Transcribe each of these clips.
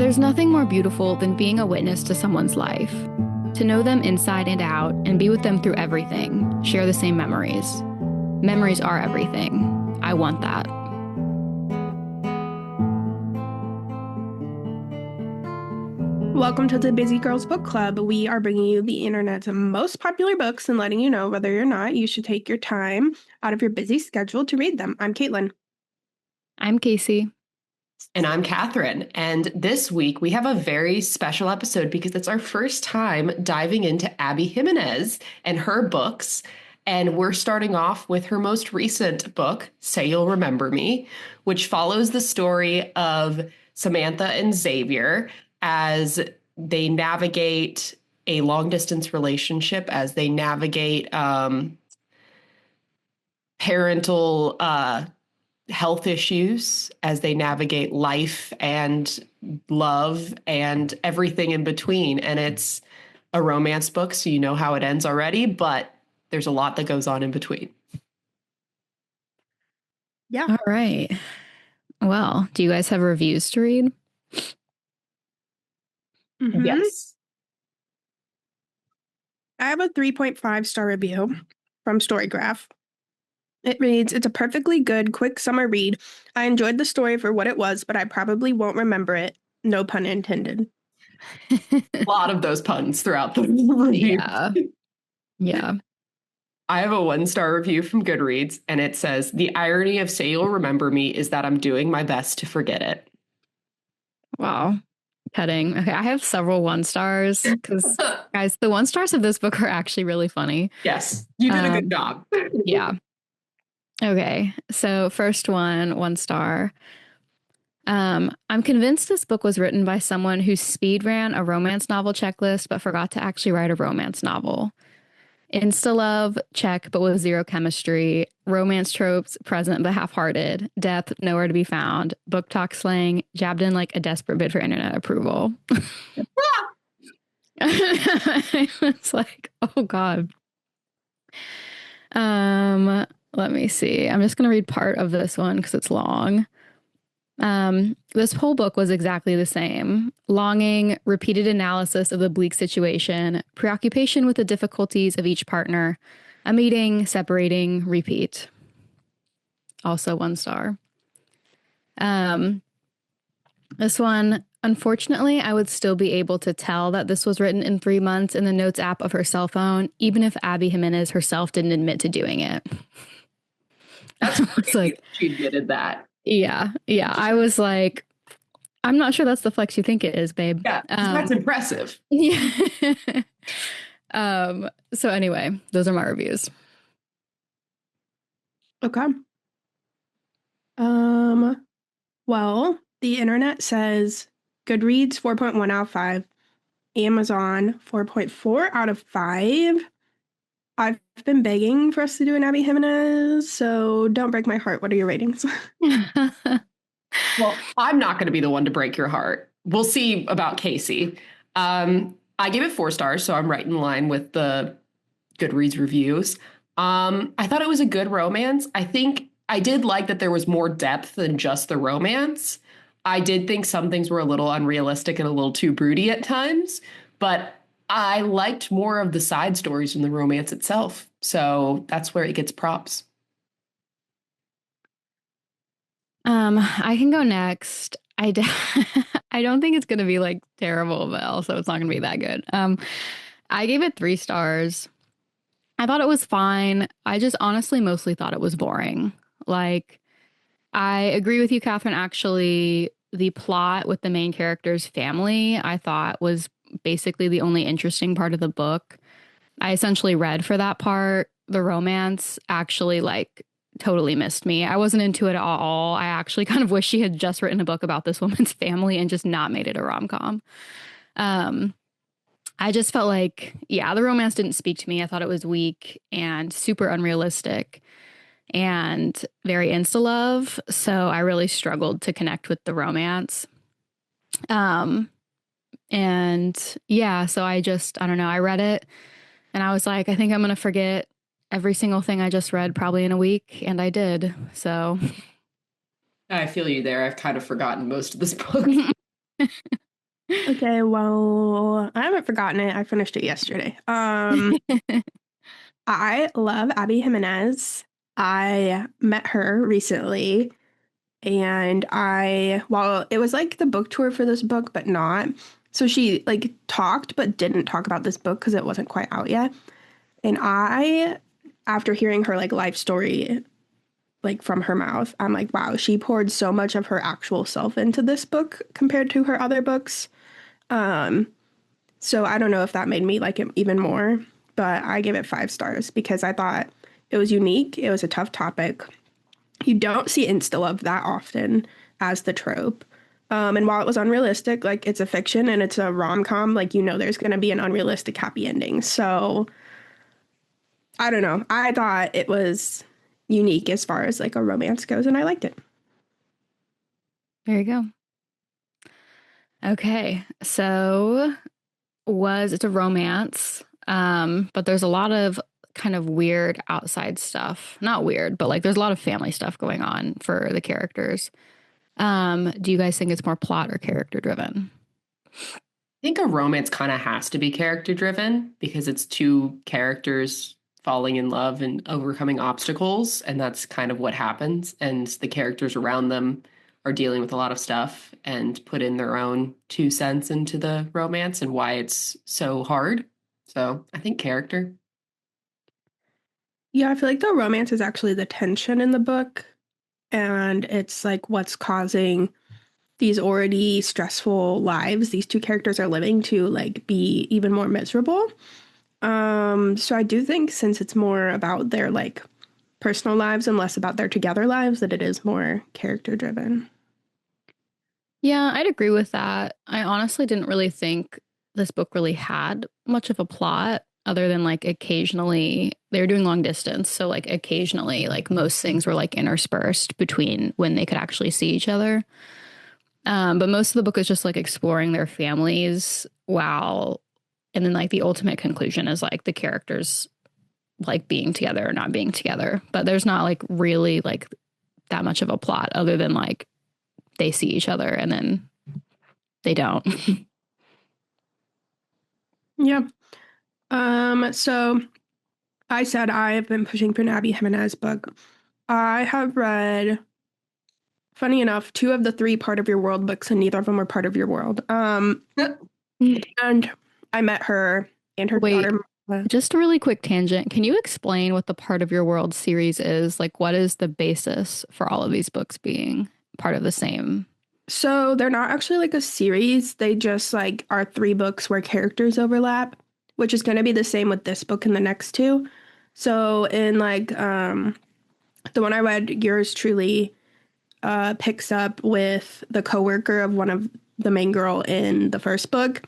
There's nothing more beautiful than being a witness to someone's life. To know them inside and out and be with them through everything, share the same memories. Memories are everything. I want that. Welcome to the Busy Girls Book Club. We are bringing you the internet's most popular books and letting you know whether or not you should take your time out of your busy schedule to read them. I'm Caitlin. I'm Casey. And I'm Catherine. And this week we have a very special episode because it's our first time diving into Abby Jimenez and her books. And we're starting off with her most recent book, Say You'll Remember Me, which follows the story of Samantha and Xavier as they navigate a long distance relationship, as they navigate parental health issues, as they navigate life and love and everything in between. And it's a romance book, so you know how it ends already, but there's a lot that goes on in between. Yeah. All right. Well, do you guys have reviews to read? Mm-hmm. Yes. I have a 3.5-star review from Storygraph. It reads, "It's a perfectly good, quick summer read. I enjoyed the story for what it was, but I probably won't remember it. No pun intended." A lot of those puns throughout the review. Yeah. I have a 1-star review from Goodreads, and it says, "The irony of Say You'll Remember Me is that I'm doing my best to forget it." Wow. Cutting. Okay, I have several 1-stars because, guys, the 1-stars of this book are actually really funny. Yes, you did a good job. Yeah. Okay, so first 1-star. I'm convinced this book was written by someone who speed ran a romance novel checklist but forgot to actually write a romance novel. Insta love, check, but with zero chemistry. Romance tropes, present but half-hearted. Depth, nowhere to be found. BookTok slang, jabbed in like a desperate bid for internet approval. It's like, oh God. Let me see. I'm just going to read part of this one because it's long. This whole book was exactly the same. Longing, repeated analysis of the bleak situation, preoccupation with the difficulties of each partner, a meeting, separating, repeat. Also 1-star. This one, unfortunately, I would still be able to tell that this was written in 3 months in the notes app of her cell phone, even if Abby Jimenez herself didn't admit to doing it. That's it's like she admitted that. Yeah. I was like, I'm not sure that's the flex you think it is, babe. Yeah, that's impressive. Yeah. So anyway, those are my reviews. Okay. Well, the internet says Goodreads 4.1 out of 5, Amazon 4.4 out of 5. I've been begging for us to do an Abby Jimenez, so don't break my heart. What are your ratings? Well, I'm not going to be the one to break your heart. We'll see about Casey. I gave it 4 stars, so I'm right in line with the Goodreads reviews. I thought it was a good romance. I think I did like that there was more depth than just the romance. I did think some things were a little unrealistic and a little too broody at times, but I liked more of the side stories than the romance itself. So that's where it gets props. I can go next. I don't think it's going to be like terrible, but also it's not going to be that good. I gave it 3 stars. I thought it was fine. I just honestly mostly thought it was boring. Like, I agree with you, Catherine. Actually, the plot with the main character's family, I thought was basically the only interesting part of the book. I essentially read for that part. The romance actually like totally missed me. I wasn't into it at all. I actually kind of wish she had just written a book about this woman's family and just not made it a rom-com. I just felt like, yeah, the romance didn't speak to me. I thought it was weak and super unrealistic and very insta love. So I really struggled to connect with the romance. And yeah, so I don't know. I read it and I was like, I think I'm going to forget every single thing I just read probably in a week. And I did. So I feel you there. I've kind of forgotten most of this book. Okay, well, I haven't forgotten it. I finished it yesterday. I love Abby Jimenez. I met her recently, and well, it was like the book tour for this book, but not. So she like talked, but didn't talk about this book because it wasn't quite out yet. And after hearing her like life story, like from her mouth, I'm like, wow, she poured so much of her actual self into this book compared to her other books. Um, so I don't know if that made me like it even more, but I give it 5 stars because I thought it was unique. It was a tough topic. You don't see insta love that often as the trope. And while it was unrealistic, like it's a fiction and it's a rom com, like you know there's going to be an unrealistic happy ending. So I don't know. I thought it was unique as far as like a romance goes, and I liked it. There you go. Okay, so it's a romance, but there's a lot of kind of weird outside stuff. Not weird, but like there's a lot of family stuff going on for the characters. Do you guys think it's more plot or character driven? I think a romance kind of has to be character driven because it's two characters falling in love and overcoming obstacles, and that's kind of what happens. And the characters around them are dealing with a lot of stuff and put in their own 2 cents into the romance and why it's so hard. So I think character. Yeah, I feel like the romance is actually the tension in the book, and it's like what's causing these already stressful lives these two characters are living to like be even more miserable. So I do think since it's more about their like personal lives and less about their together lives, that it is more character driven. Yeah, I'd agree with that. I honestly didn't really think this book really had much of a plot other than like occasionally they were doing long distance. So like occasionally, like most things were like interspersed between when they could actually see each other. But most of the book is just like exploring their families and then like the ultimate conclusion is like the characters like being together or not being together. But there's not like really like that much of a plot other than like they see each other and then they don't. Yeah. So I said I have been pushing for an Abby Jimenez book. I have read, funny enough, 2 of the 3 Part of Your World books, and neither of them were Part of Your World. And I met her and her Wait, daughter. just a really quick tangent. Can you explain what the Part of Your World series is? Like, what is the basis for all of these books being part of the same? So they're not actually like a series. They just like are 3 books where characters overlap, which is going to be the same with this book and the next 2. So in like the one I read, yours truly picks up with the coworker of one of the main girl in the first book,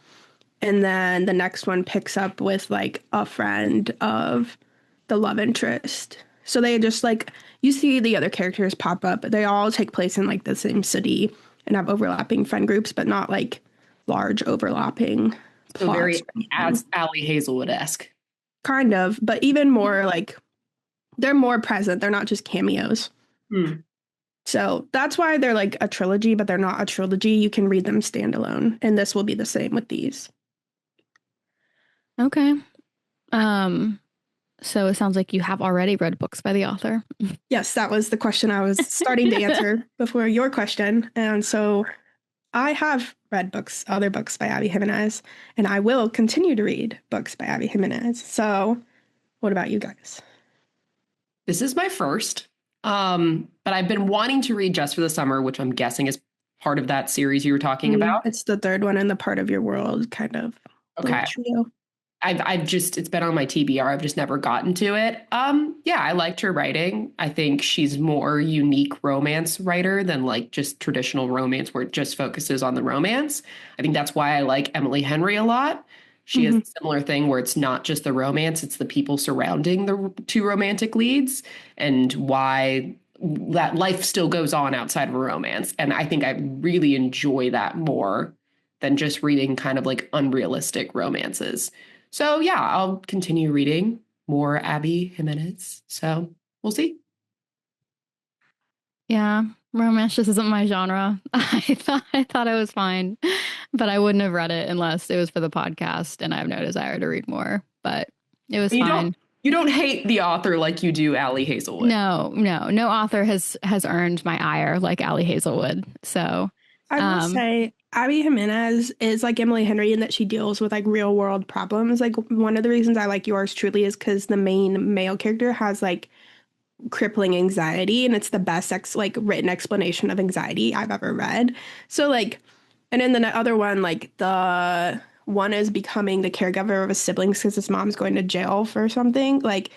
and then the next one picks up with like a friend of the love interest. So they just like you see the other characters pop up. They all take place in like the same city and have overlapping friend groups, but not like large overlapping So plots. very as Allie Hazelwood-esque. Kind of, but even more like they're more present. They're not just cameos. Hmm. So that's why they're like a trilogy, but they're not a trilogy. You can read them standalone, and this will be the same with these. Okay. Um, so it sounds like you have already read books by the author. Yes, that was the question I was starting to answer before your question. And so I have read other books by Abby Jimenez, and I will continue to read books by Abby Jimenez. So what about you guys? This is my first. But I've been wanting to read Just for the Summer, which I'm guessing is part of that series you were talking about. It's the third one in the Part of Your World kind of little Okay. trio. I've just it's been on my TBR. I've just never gotten to it. Yeah, I liked her writing. I think she's more unique romance writer than like just traditional romance where it just focuses on the romance. I think that's why I like Emily Henry a lot. She has a similar thing where it's not just the romance, it's the people surrounding the 2 romantic leads and why that life still goes on outside of a romance. And I think I really enjoy that more than just reading kind of like unrealistic romances. So yeah, I'll continue reading more Abby Jimenez. So we'll see. Yeah, romance just isn't my genre. I thought it was fine, but I wouldn't have read it unless it was for the podcast, and I have no desire to read more. But it was You fine. don't hate the author like you do Allie Hazelwood. No author has earned my ire like Allie Hazelwood. So, I will say Abby Jimenez is like Emily Henry in that she deals with like real world problems. Like one of the reasons I like yours truly is because the main male character has like crippling anxiety, and it's the best like written explanation of anxiety I've ever read. So like, and then the other one, like the one is becoming the caregiver of his siblings because his mom's going to jail for something. Like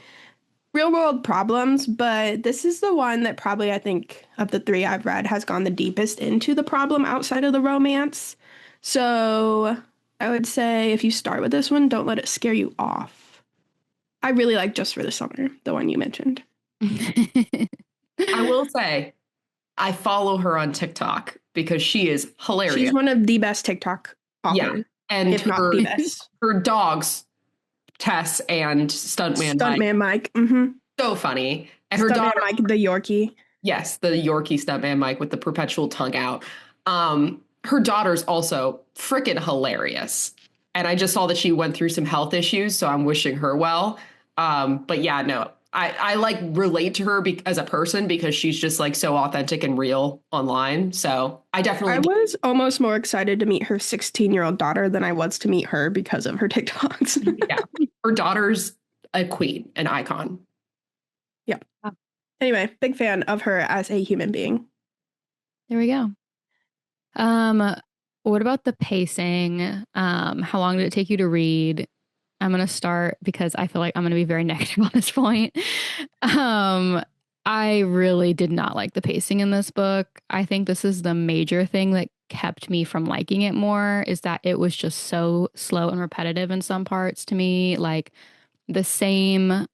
real world problems, but this is the one that probably I think of the three I've read has gone the deepest into the problem outside of the romance. So I would say if you start with this one, don't let it scare you off. I really like Just for the Summer, the one you mentioned. I will say, I follow her on TikTok because she is hilarious. She's one of the best TikTok Yeah. authors, And if not the best. her dogs, Tess and Stuntman Mike, Mike. Mm-hmm. so funny. And her Stuntman daughter, Mike, the Yorkie. yes, the Yorkie Stuntman Mike with the perpetual tongue out. Her daughter's also freaking hilarious. And I just saw that she went through some health issues, so I'm wishing her well. But yeah, no, I like relate to her as a person because she's just like so authentic and real online. So I was almost more excited to meet her 16-year-old daughter than I was to meet her because of her TikToks. Yeah, her daughter's a queen, an icon. Yeah. Anyway, big fan of her as a human being. There we go. What about the pacing? How long did it take you to read? I'm going to start because I feel like I'm going to be very negative on this point. I really did not like the pacing in this book. I think this is the major thing that kept me from liking it more is that it was just so slow and repetitive in some parts to me. Like the same,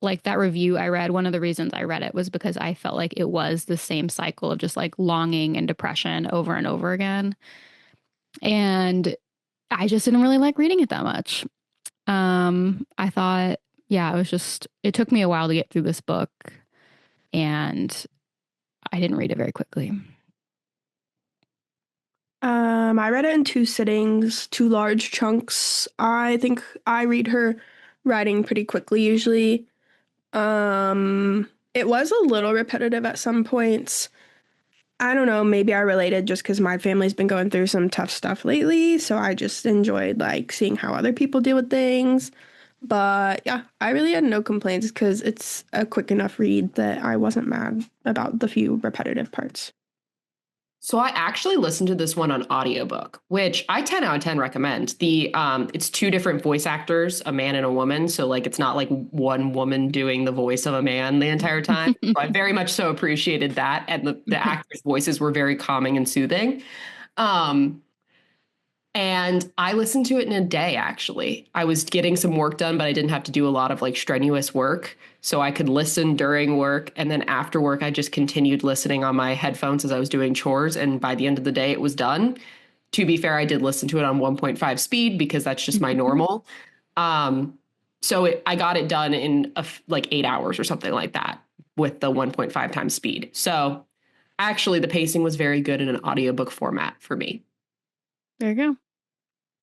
like that review I read, one of the reasons I read it was because I felt like it was the same cycle of just like longing and depression over and over again. And I just didn't really like reading it that much. I thought, yeah, it took me a while to get through this book and I didn't read it very quickly. I read it in 2 sittings, 2 large chunks. I think I read her writing pretty quickly usually. It was a little repetitive at some points. I don't know, maybe I related just because my family's been going through some tough stuff lately, so I just enjoyed like seeing how other people deal with things. But yeah, I really had no complaints because it's a quick enough read that I wasn't mad about the few repetitive parts. So I actually listened to this one on audiobook, which I 10 out of 10 recommend. It's 2 different voice actors, a man and a woman. So like it's not like one woman doing the voice of a man the entire time. So I very much so appreciated that. And the actors' voices were very calming and soothing. And I listened to it in a day, actually. I was getting some work done, but I didn't have to do a lot of like strenuous work. So I could listen during work. And then after work, I just continued listening on my headphones as I was doing chores. And by the end of the day, it was done. To be fair, I did listen to it on 1.5 speed because that's just my normal. I got it done in like 8 hours or something like that with the 1.5 times speed. So actually, the pacing was very good in an audiobook format for me. There you go.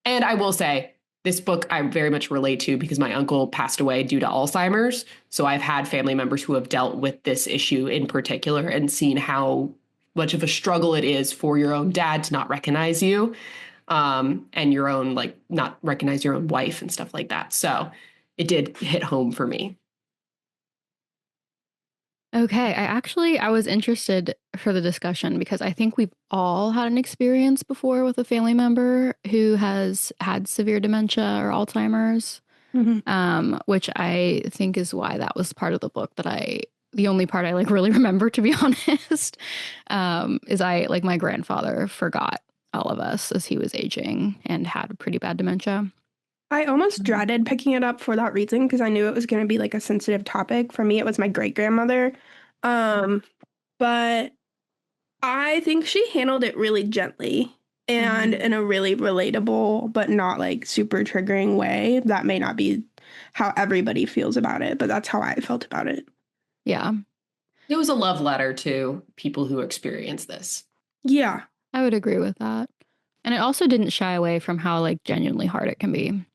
And I will say, this book I very much relate to because my uncle passed away due to Alzheimer's. So I've had family members who have dealt with this issue in particular and seen how much of a struggle it is for your own dad to not recognize you, and your own, like, not recognize your own wife and stuff like that. So it did hit home for me. Okay, I was interested for the discussion because I think we've all had an experience before with a family member who has had severe dementia or Alzheimer's, which I think is why that was part of the book the only part I like really remember, to be honest, is my grandfather forgot all of us as he was aging and had pretty bad dementia. I almost dreaded picking it up for that reason because I knew it was going to be like a sensitive topic. For me, it was my great-grandmother. But I think she handled it really gently and in a really relatable, but not like super triggering way. That may not be how everybody feels about it, but that's how I felt about it. Yeah. It was a love letter to people who experience this. Yeah. I would agree with that. And it also didn't shy away from how like genuinely hard it can be.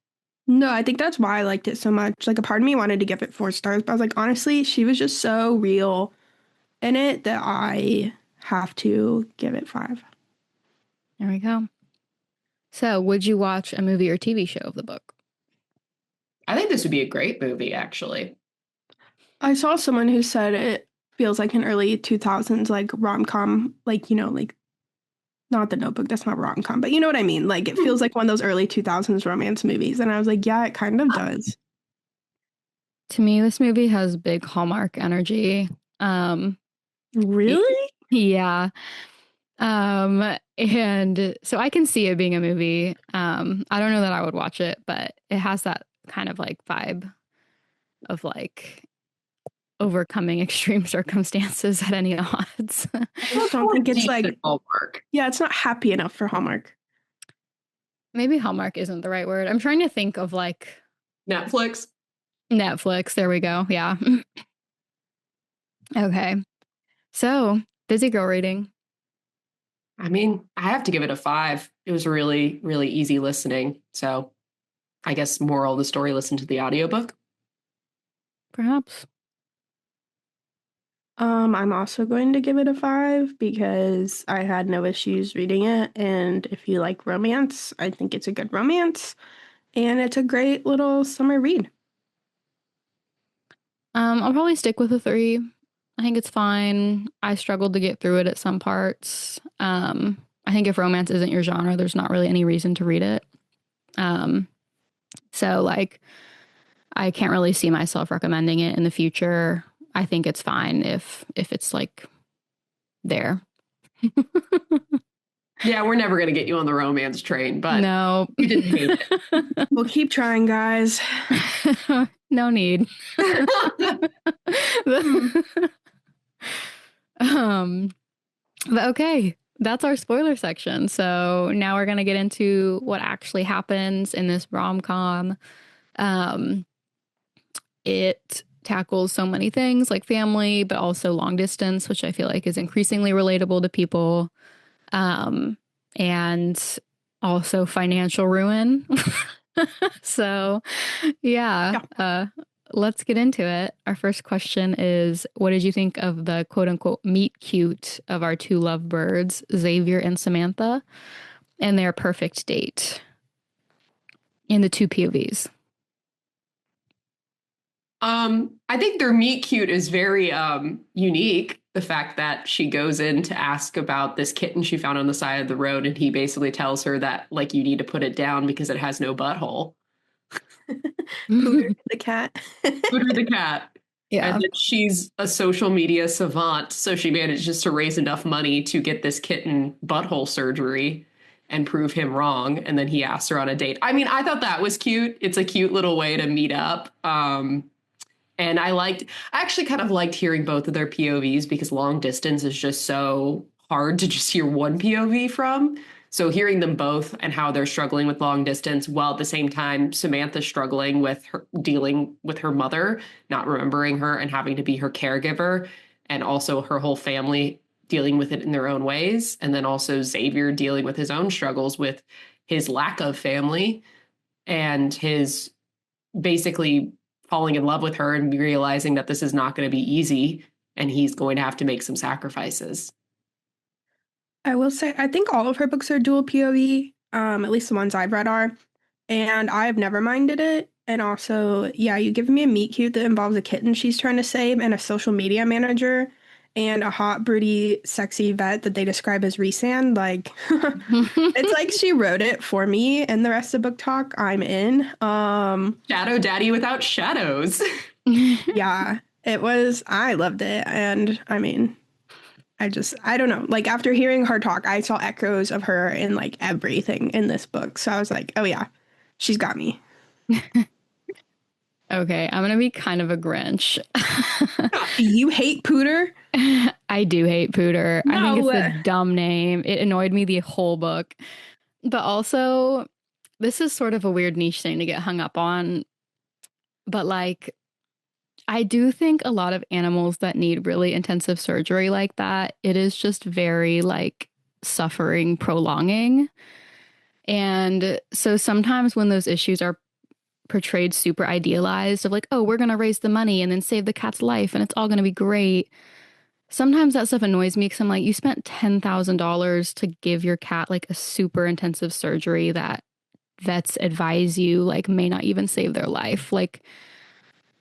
No, I think that's why I liked it so much. Like a part of me wanted to give it 4 stars, but I was like, honestly, she was just so real in it that I have to give it 5. There we go. So, would you watch a movie or TV show of the book? I think this would be a great movie, actually. I saw someone who said it feels like an early 2000s like rom-com, like, like not The Notebook, that's not rom-com, but you know what I mean? Like it feels like one of those early 2000s romance movies. And I was like, yeah, it kind of does. To me, this movie has big Hallmark energy. Really? Yeah. And so I can see it being a movie. I don't know that I would watch it, but it has that kind of like vibe of like overcoming extreme circumstances at any odds. I just don't think it's like Hallmark. Yeah, it's not happy enough for Hallmark. Maybe Hallmark isn't the right word. I'm trying to think of like Netflix. There we go. Yeah. Okay. So, busy girl reading. I mean, I have to give it a 5. It was really, really easy listening. So I guess moral of the story, listen to the audiobook. Perhaps. I'm also going to give it a 5 because I had no issues reading it. And if you like romance, I think it's a good romance. And it's a great little summer read. I'll probably stick with a 3. I think it's fine. I struggled to get through it at some parts. I think if romance isn't your genre, there's not really any reason to read it. So like I can't really see myself recommending it in the future. I think it's fine if it's like there. Yeah, we're never going to get you on the romance train, but no, you didn't hate it. We'll keep trying, guys. No need. But okay, that's our spoiler section. So now we're gonna get into what actually happens in this rom-com. It tackles so many things like family, but also long distance, which I feel like is increasingly relatable to people. And also financial ruin. So, yeah. Let's get into it. Our first question is, what did you think of the quote unquote meet cute of our 2 lovebirds, Xavier and Samantha, and their perfect date in the 2 POVs? I think their meet cute is very unique. The fact that she goes in to ask about this kitten she found on the side of the road, and he basically tells her that like you need to put it down because it has no butthole. Pooter the cat. Pooter the cat. Yeah. And then she's a social media savant, so she manages to raise enough money to get this kitten butthole surgery and prove him wrong. And then he asks her on a date. I mean, I thought that was cute. It's a cute little way to meet up. And I actually kind of liked hearing both of their POVs because long distance is just so hard to just hear one POV from. So hearing them both and how they're struggling with long distance while at the same time Samantha's struggling with her dealing with her mother, not remembering her and having to be her caregiver, and also her whole family dealing with it in their own ways. And then also Xavier dealing with his own struggles with his lack of family and his basically falling in love with her and realizing that this is not going to be easy and he's going to have to make some sacrifices. I will say, I think all of her books are dual POV, at least the ones I've read are, and I've never minded it. And also, yeah, you give me a meet cute that involves a kitten she's trying to save and a social media manager and a hot, broody, sexy vet that they describe as Rhysand. Like, it's like she wrote it for me, and the rest of book talk, I'm in. Shadow Daddy without shadows. Yeah, I loved it. And I mean, I don't know. Like after hearing her talk, I saw echoes of her in like everything in this book. So I was like, oh yeah, she's got me. Okay, I'm going to be kind of a Grinch. You hate Pooter? I do hate Pooter. No. I think it's a dumb name. It annoyed me the whole book. But also, this is sort of a weird niche thing to get hung up on. But like, I do think a lot of animals that need really intensive surgery like that, it is just very like suffering prolonging. And so sometimes when those issues are portrayed super idealized of like, oh, we're going to raise the money and then save the cat's life and it's all going to be great. Sometimes that stuff annoys me because I'm like, you spent $10,000 to give your cat like a super intensive surgery that vets advise you like may not even save their life. Like,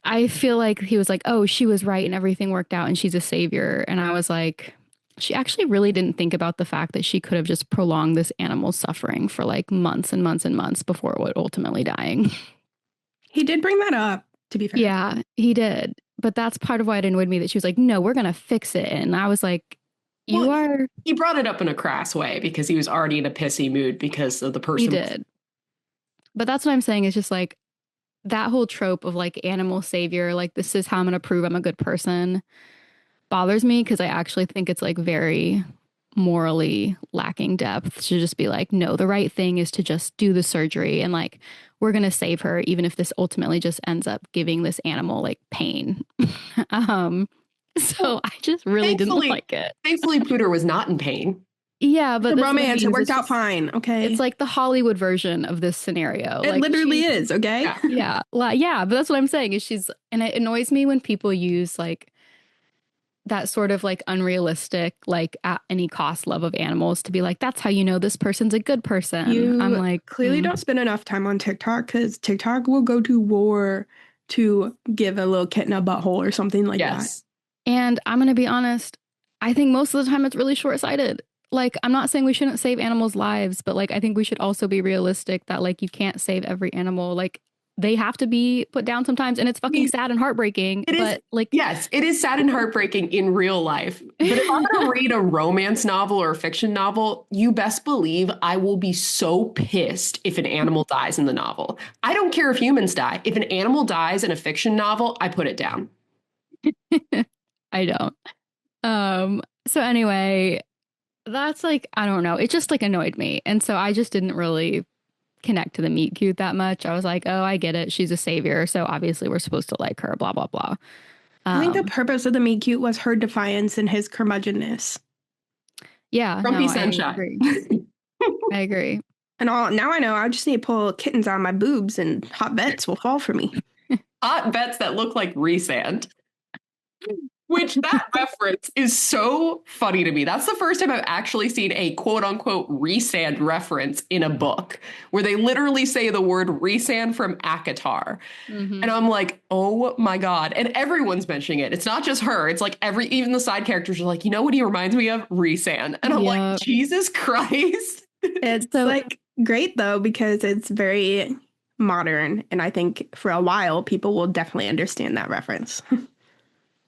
I feel like he was like, oh, she was right and everything worked out and she's a savior. And I was like, she actually really didn't think about the fact that she could have just prolonged this animal's suffering for like months and months and months before it would ultimately dying. He did bring that up, to be fair. Yeah, he did. But that's part of why it annoyed me that she was like, no, we're going to fix it. And I was like, you are. He brought it up in a crass way because he was already in a pissy mood because of the person. He did. But that's what I'm saying is just like that whole trope of like animal savior, like this is how I'm going to prove I'm a good person bothers me because I actually think it's like very morally lacking depth to just be like, no, the right thing is to just do the surgery and like we're going to save her even if this ultimately just ends up giving this animal like pain. So I just really didn't like it. Thankfully, Pooter was not in pain. Yeah, but the romance, it worked out fine. Okay. It's like the Hollywood version of this scenario. It like literally is. Okay. Yeah. Yeah. But that's what I'm saying is and it annoys me when people use like that sort of like unrealistic, like at any cost love of animals to be like, that's how you know this person's a good person. I'm like, clearly don't spend enough time on TikTok because TikTok will go to war to give a little kitten a butthole or something like that. And I'm going to be honest, I think most of the time it's really short-sighted. Like, I'm not saying we shouldn't save animals' lives, but like, I think we should also be realistic that like, you can't save every animal. Like, they have to be put down sometimes, and it's fucking sad and heartbreaking. Yes, it is sad and heartbreaking in real life. But if I'm going to read a romance novel or a fiction novel, you best believe I will be so pissed if an animal dies in the novel. I don't care if humans die. If an animal dies in a fiction novel, I put it down. I don't. So anyway, that's like, I don't know. It just like annoyed me. And so I just didn't really connect to the meet cute that much. I was like, oh, I get it. She's a savior. So obviously we're supposed to like her, blah, blah, blah. I think the purpose of the meet cute was her defiance and his curmudgeonness. Yeah. Grumpy sunshine. I agree. And now I know I just need to pull kittens out of my boobs and hot bets will fall for me. Hot bets that look like resand. Which that reference is so funny to me. That's the first time I've actually seen a quote unquote resand reference in a book where they literally say the word resand from Akatar. Mm-hmm. And I'm like, oh my God. And everyone's mentioning it. It's not just her. It's like even the side characters are like, you know what he reminds me of? Resand. And I'm like, Jesus Christ. It's so like great though, because it's very modern. And I think for a while, people will definitely understand that reference.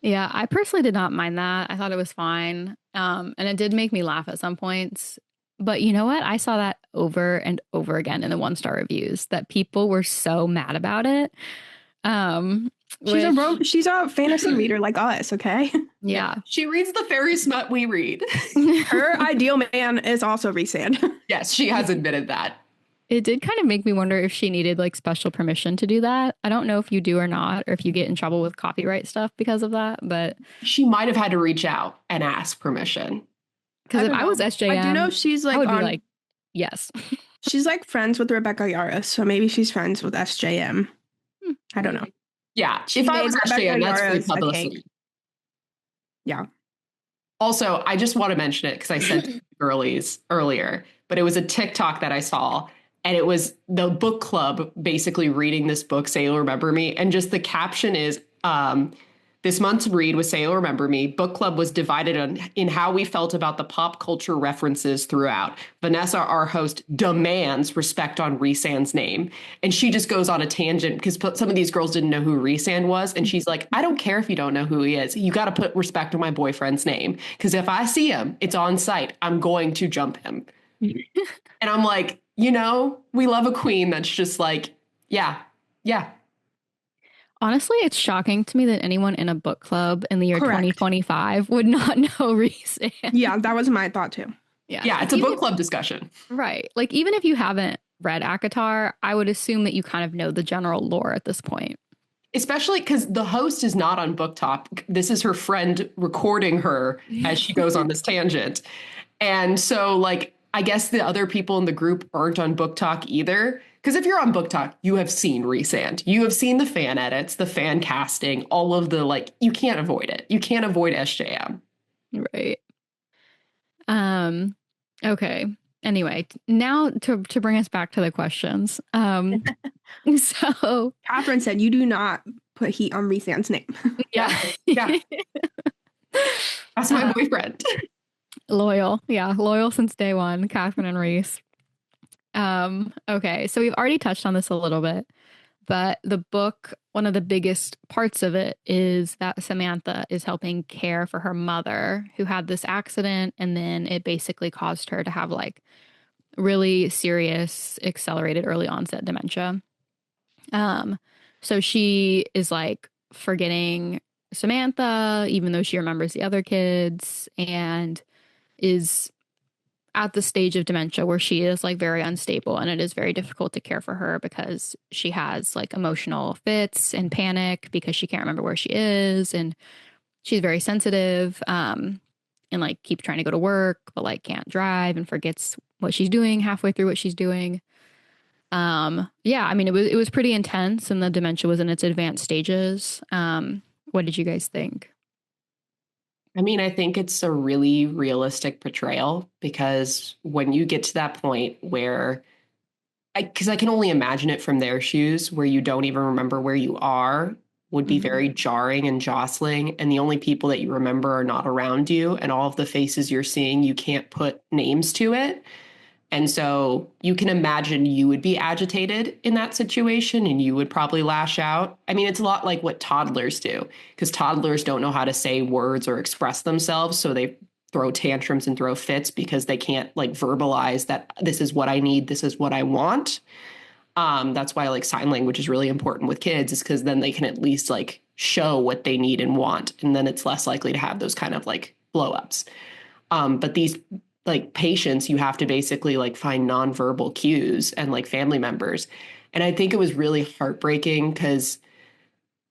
Yeah, I personally did not mind that. I thought it was fine. And it did make me laugh at some points. But you know what? I saw that over and over again in the 1-star reviews that people were so mad about it. She's a fantasy reader like us, okay? Yeah. She reads the fairy smut we read. Her ideal man is also resand. Yes, she has admitted that. It did kind of make me wonder if she needed like special permission to do that. I don't know if you do or not, or if you get in trouble with copyright stuff because of that, but she might have had to reach out and ask permission. Because if I was SJM, I do know she's like, I would be like, yes. She's like friends with Rebecca Yaros, so maybe she's friends with SJM. I don't know. Yeah, if I was SJM, that's free publicity. Yeah. Also, I just want to mention it because I sent it to girlies earlier, but it was a TikTok that I saw. And it was the book club basically reading this book, Say You'll Remember Me. And just the caption is, this month's read was Say You'll Remember Me. Book club was divided in how we felt about the pop culture references throughout. Vanessa, our host, demands respect on Resand's name. And she just goes on a tangent because some of these girls didn't know who Resand was. And she's like, I don't care if you don't know who he is. You got to put respect on my boyfriend's name. Because if I see him, it's on site. I'm going to jump him. And I'm like, you know, we love a queen that's just like, yeah. Honestly, it's shocking to me that anyone in a book club in the year 2025 would not know Resand. Yeah, that was my thought too. Yeah, it's a book club discussion. Right. Like, even if you haven't read Akatar, I would assume that you kind of know the general lore at this point. especially because the host is not on BookTok. This is her friend recording her as she goes on this tangent. And so, like, I guess the other people in the group aren't on BookTok either. Because if you're on BookTok, you have seen Resand. You have seen the fan edits, the fan casting, all of the, like, you can't avoid it. You can't avoid SJM. Right. Okay. Anyway, now to bring us back to the questions. So Catherine said you do not put heat on Resand's name. Yeah. Yeah. That's my boyfriend. Loyal. Yeah. Loyal since day one, Catherine and Reese. Okay. So we've already touched on this a little bit, but the book, one of the biggest parts of it is that Samantha is helping care for her mother who had this accident. And then it basically caused her to have like really serious, accelerated early onset dementia. So she is like forgetting Samantha, even though she remembers the other kids, and is at the stage of dementia where she is like very unstable, and it is very difficult to care for her because she has like emotional fits and panic because she can't remember where she is, and she's very sensitive, and like keeps trying to go to work but like can't drive and forgets what she's doing halfway through what she's doing. Yeah, I mean it was pretty intense, and the dementia was in its advanced stages. What did you guys think? I mean, I think it's a really realistic portrayal because when you get to that point where, because I can only imagine it from their shoes, where you don't even remember where you are, would be very jarring and jostling. And the only people that you remember are not around you. And all of the faces you're seeing, you can't put names to it. And so you can imagine you would be agitated in that situation and you would probably lash out. I mean, it's a lot like what toddlers do because toddlers don't know how to say words or express themselves. So they throw tantrums and throw fits because they can't like verbalize that this is what I need, this is what I want. That's why like sign language is really important with kids, is because then they can at least like show what they need and want. And then it's less likely to have those kind of like blow ups. But these like patients, you have to basically like find nonverbal cues and like family members. And I think it was really heartbreaking because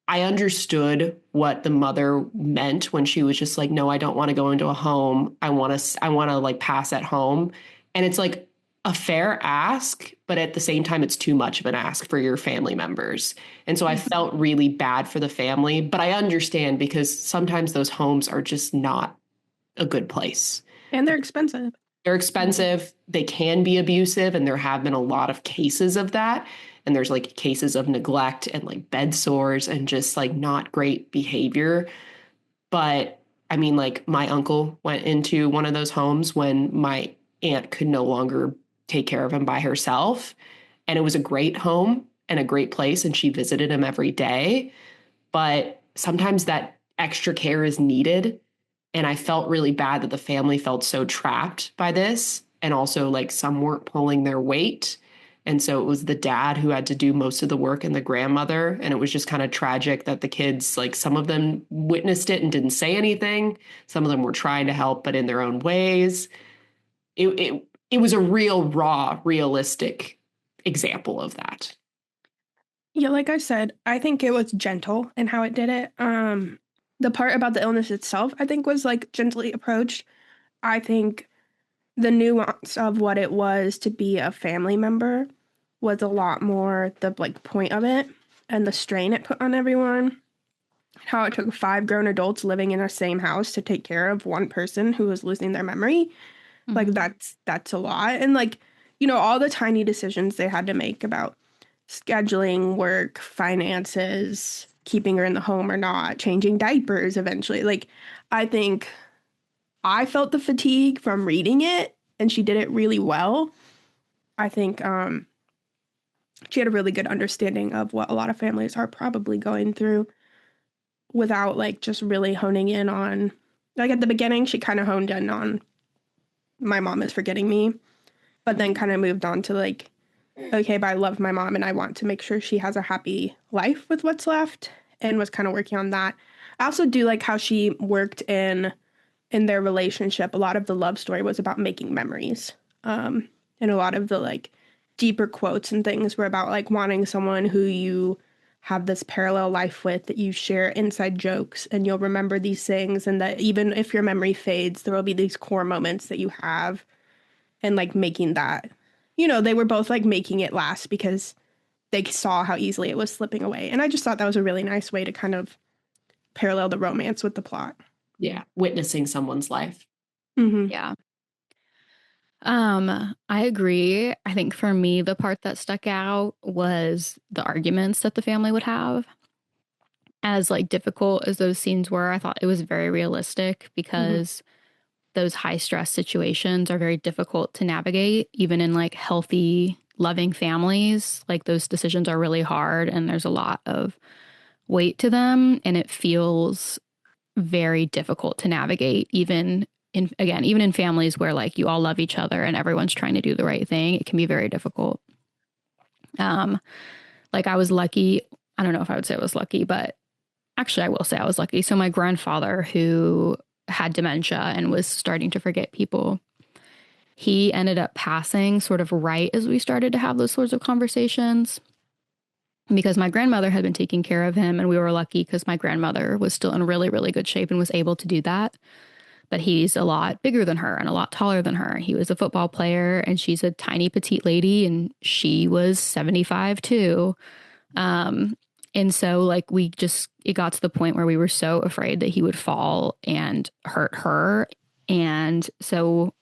I understood what the mother meant when she was just like, no, I don't want to go into a home. I want to like pass at home. And it's like a fair ask, but at the same time, it's too much of an ask for your family members. And so I felt really bad for the family, but I understand because sometimes those homes are just not a good place. And they're expensive. They're expensive. They can be abusive. And there have been a lot of cases of that. And there's like cases of neglect and like bed sores and just like not great behavior. But I mean, like my uncle went into one of those homes when my aunt could no longer take care of him by herself. And it was a great home and a great place. And she visited him every day. But sometimes that extra care is needed. And I felt really bad that the family felt so trapped by this. And also, like, some weren't pulling their weight. And so it was the dad who had to do most of the work and the grandmother. And it was just kind of tragic that the kids, like, some of them witnessed it and didn't say anything. Some of them were trying to help, but in their own ways. It was a real, raw, realistic example of that. Yeah, like I said, I think it was gentle in how it did it. The part about the illness itself, I think, was like gently approached. I think the nuance of what it was to be a family member was a lot more the like point of it, and the strain it put on everyone. How it took 5 grown adults living in the same house to take care of one person who was losing their memory. Like that's a lot. And like, you know, all the tiny decisions they had to make about scheduling work, finances, keeping her in the home or not, changing diapers eventually. Like, I think I felt the fatigue from reading it, and she did it really well. I think she had a really good understanding of what a lot of families are probably going through without like just really honing in on, like, at the beginning she kind of honed in on my mom is forgetting me, but then kind of moved on to like, okay, but I love my mom and I want to make sure she has a happy life with what's left, and was kind of working on that. I also do like how she worked in their relationship. A lot of the love story was about making memories. And a lot of the like deeper quotes and things were about like wanting someone who you have this parallel life with, that you share inside jokes and you'll remember these things, and that even if your memory fades, there will be these core moments that you have, and like making that, they were both like making it last because they saw how easily it was slipping away. And I just thought that was a really nice way to kind of parallel the romance with the plot. Yeah, witnessing someone's life. Mm-hmm. Yeah. I agree. I think for me, the part that stuck out was the arguments that the family would have. As like difficult as those scenes were, I thought it was very realistic because those high stress situations are very difficult to navigate, even in like healthy, loving families. Like those decisions are really hard and there's a lot of weight to them. And it feels very difficult to navigate, even in families where like you all love each other and everyone's trying to do the right thing. It can be very difficult. Like I was lucky. I don't know if I would say I was lucky, but actually I will say I was lucky. So my grandfather, who had dementia and was starting to forget people, he ended up passing sort of right as we started to have those sorts of conversations, because my grandmother had been taking care of him, and we were lucky because my grandmother was still in really, really good shape and was able to do that. But he's a lot bigger than her and a lot taller than her. He was a football player and she's a tiny petite lady, and she was 75 too. And so like it got to the point where we were so afraid that he would fall and hurt her. And so,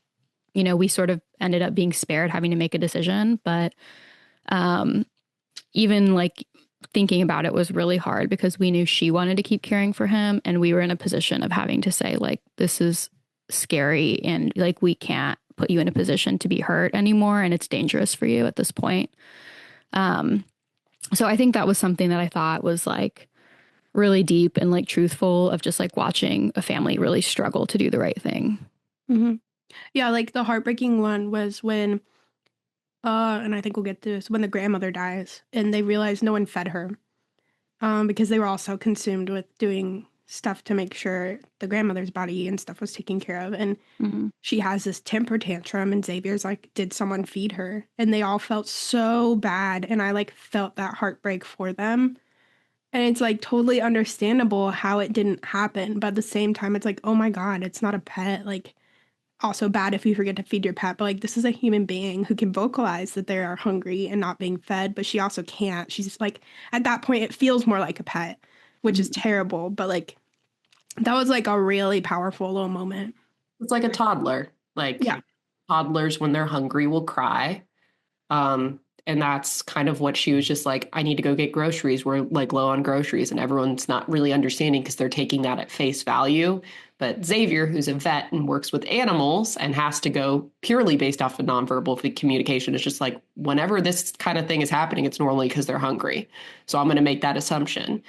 we sort of ended up being spared having to make a decision. But even like thinking about it was really hard because we knew she wanted to keep caring for him. And we were in a position of having to say, like, this is scary and like we can't put you in a position to be hurt anymore. And it's dangerous for you at this point. So I think that was something that I thought was like really deep and like truthful, of just like watching a family really struggle to do the right thing. Mm-hmm. Yeah, like the heartbreaking one was when, and I think we'll get to this, when the grandmother dies and they realize no one fed her, because they were all so consumed with doing stuff to make sure the grandmother's body and stuff was taken care of. And she has this temper tantrum and Xavier's like, did someone feed her? And they all felt so bad. And I like felt that heartbreak for them. And it's like totally understandable how it didn't happen. But at the same time, it's like, oh my God, it's not a pet. Like, also bad if you forget to feed your pet. But like, this is a human being who can vocalize that they are hungry and not being fed, but she also can't. She's like, at that point, it feels more like a pet, which is terrible. But like, that was like a really powerful little moment. It's like a toddler. Like, Yeah. toddlers, when they're hungry, will cry. And that's kind of what she was just like, I need to go get groceries. We're like low on groceries, and everyone's not really understanding because they're taking that at face value. But Xavier, who's a vet and works with animals and has to go purely based off of nonverbal communication, is just like, whenever this kind of thing is happening, it's normally because they're hungry. So I'm going to make that assumption.